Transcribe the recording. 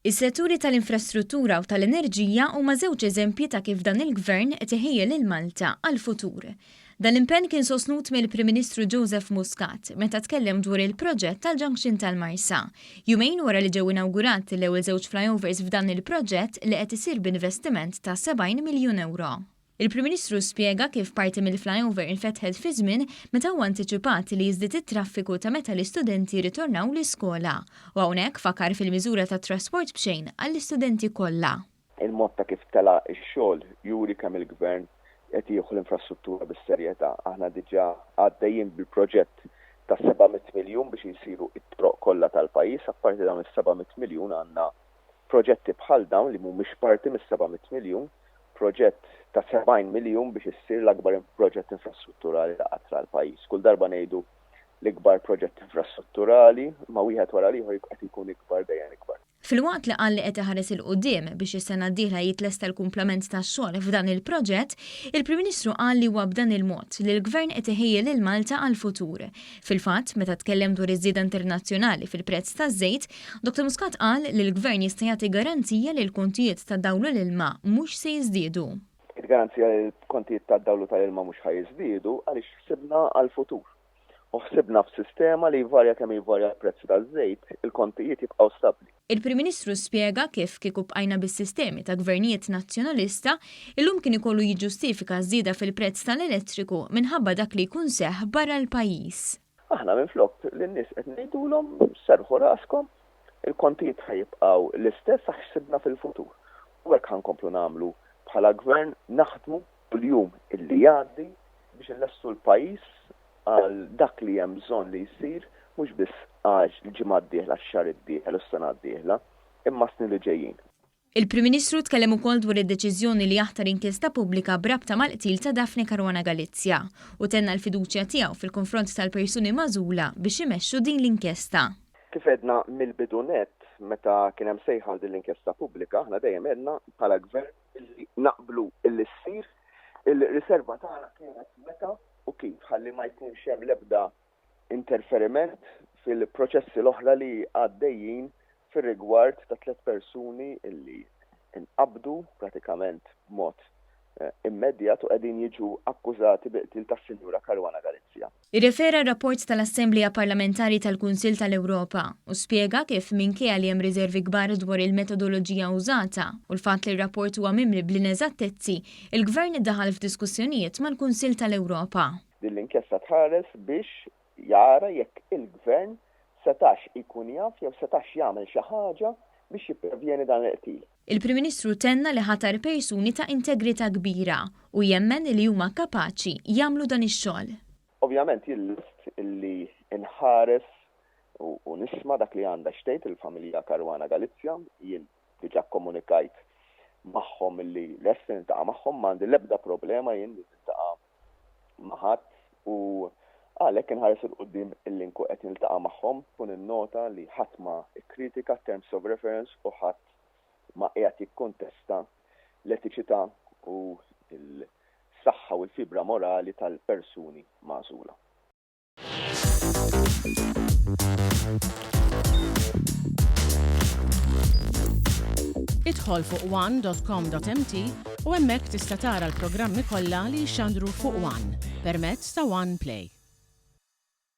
Is-setturi tal-infrastruttura u tal-enerġija huma żewġ eżempji ta' kif dan il-Gvern qed iħejjel lil Malta għall-futur. Dan l-impenn kien sostnut mill-Prim Ministru Joseph Muscat meta tkellem dwar il-proġett tal-junction tal-Marsa. Jumejn wara li ġew inawgurat l-ewwel żewġ flyovers f'dan il-proġett li qed isir b'investiment ta' 70 miljun euro. Il-Prim Ministru spjega kif parti mill-flyover infetħet fi żmien meta huwa antiċipat li jiżdied it-traffiku ta' meta l-istudenti ritornaw l-iskola u hawnhekk fakar fil-miżura ta' trasport b'xejn għall-istudenti kollha. Il-mod ta' kif tela x-xogħol juri kemm il-Gvern qed jieħu l-infrastruttura bis-serjetà. Aħna diġà għaddejjin bil-proġett ta' 700 miljun biex jisiru it-troq kollha tal-pajjiż, apparti dawn is-700 miljun għandna proġetti bħal dawn li mhumiex parti mis-700 miljun, proġett ta' 70 miljun biex issir l-akbar proġett infrastrutturali li qatra l-pajjiż. Kull darba ngħidu l-ikbar proġett infrastrutturali ma wieħed wara l-ieħor qed ikun ikbar dejjem ikbar. Fil-waqt li qal li qed iħares il-qudiem biex is-sena d-dieħla jitlesta l-kumplament tax-xogħol f'dan il-proġett, il-Prim Ministru qal li huwa b'dan il-mod li l-Gvern qed iħejjel lil Malta għall-futur. Fil-fatt, meta tkellem dwar iż-żieda internazzjonali fil-prezz taż-żejt, Dr. Muscat qal li l-Gvern jista' jagħti garanzija li l-kontijiet tad-dawl u l-ilma mhux se jiżdiedu. Il-garanzija li l-kontijiet tad-dawl u tal-ilma mhux ħajjiżdiedu għaliex ħsibna għall-futur. U ħsibna f'sistema li jvarja kemm jvarja l-prezz tal-żejt, il-kontijiet jibqgħu stabbli. Il-Prim Ministru spjega kif kieku bqajna bis-sistemi ta' gvernijiet nazzjonalista, illum kien ikollu jiġġustifika żieda fil-prezz tal-elettriku minħabba dak li jkun seħħ barra l-pajjiż. Aħna minflok lin-nies qed ngħidulhom serħu raskom, il-kontijiet ħajibqgħu l-istess għax ħsibna fil-futur. U hekk ħankomplu nagħmlu bħala Gvern naħdmu kuljum illi jgħaddi biex inlestu l-pajjiż għal dak li hemm bżonn li jsir mhux biss għax il-ġimgħa d-dieħla x-xahar id-dieħel u s-sena d-dieħla, imma snin li ġejjin. Il-Prim Ministru tkellem ukoll dwar id-deċiżjoni li jaħtar inkjesta pubblika b'rabta mal-qtil ta' Daphne Caruana Galizia u tenna l-fiduċja tiegħu fil-konfront tal-persuni magħżula biex imexxu din l-inkjesta. Kif edna mill-bidu nett meta kien hemm sejħa din l-inkjesta pubblika, aħna dejjem edna bħala Gvern illi naqblu illi ssir il-riserva tagħna kienet meta u kif ħalli ma jkunx hemm l-ebda interferiment fil-proċessi l-oħra li għaddejjin fir-rigward ta' 3 persuni illi inqabdu pratikament b'mod immedjat u qegħdin jiġu akkużati biqtil tas-Sinjura Caruana Galizia. Irrefera r-rapport tal-Assembleja Parlamentari tal-Kunsill tal-Ewropa u spjega kif minkejja li hemm riservi kbar dwar il-metodoloġija użata u l-fatt li r-rapport huwa mimli bl-ineżattezzi, il-Gvern daħal f'diskussjonijiet mal-Kunsill tal-Ewropa. Din l-inkjesta tħares biex jara jekk il-Gvern setax ikun jaf jew setax jagħmel xi ħaġa biex jipprevjeni dan l-qtil. Il-Prim Ministru tenna li ħatar persuni ta' integrità kbira u jemmen li huma kapaċi jagħmlu dan ix-xogħol. Ovvjament jillist illi inħares u nisma' dak li għandha xtejt il-familja Caruana Galizia, jien diġà komunikajt magħhom illi lest niltaqa' magħhom m'għandi l-ebda problema jien li niltaqa' ma' ħadd u għalhekk inħares il-qudiem illi nkun qed niltaqa' magħhom kun innota li ħadd ma ikkritika terms of reference u ħadd ma qiegħed jikkontesta l-etiċità u l-saħħa u l-fibra morali tal-persuni magħżula. Idħol fuq one.com.mt u hemmhekk tista' tara l-programmi kollha li jxandru fuq One permezz ta' One Play.